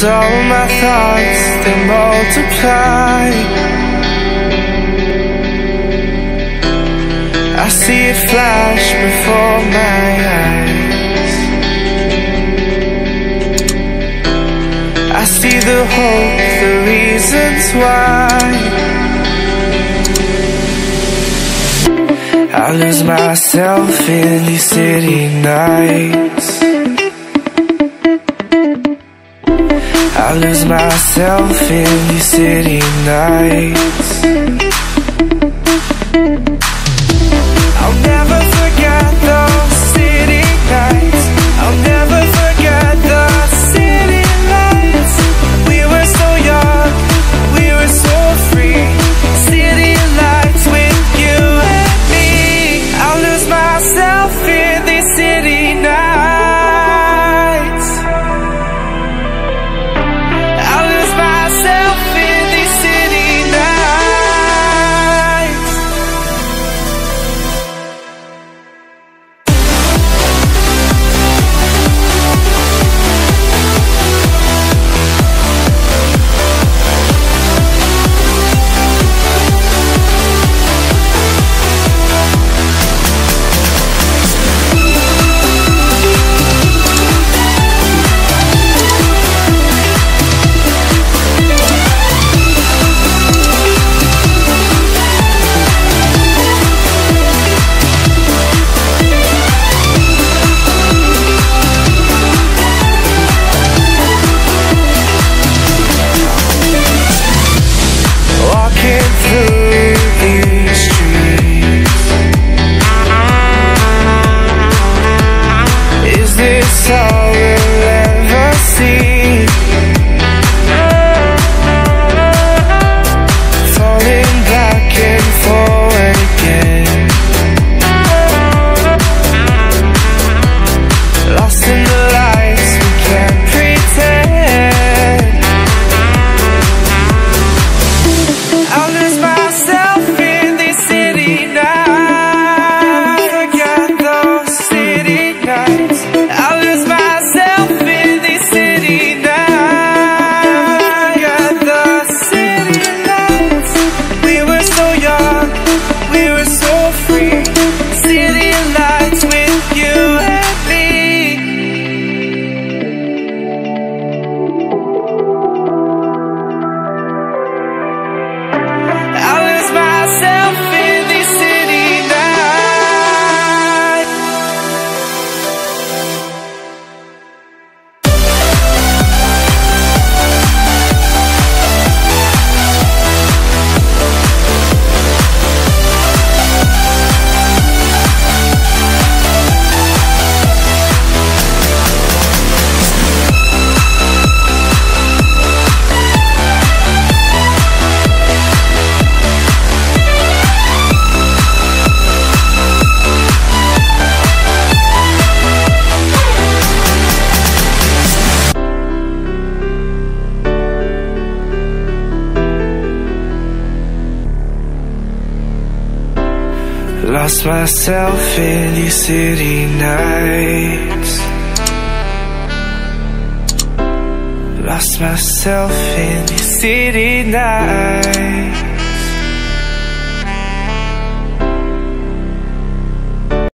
all my thoughts, they multiply. I see it flash before my eyes. I see the hope, the reasons why. I lose myself in these city nights. I lose myself in these city nights. I'll never forget those city nights. I'll never forget the city lights. We were so young, we were so free. City lights with you and me. I'll lose myself in these city nights. I'll lose myself in these city nights. Walking through these streets, is this all we'll ever see? Falling back and forward again, lost in the lights, we can't pretend. I'll lose myself in these city nights. Forget those city nights. I'll lose myself in these city nights. Forget the city lights. We were so young, we were so free. City lights with you and me. I'll lose myself in these city nights. Lost myself in these city nights. Lost myself in these city nights.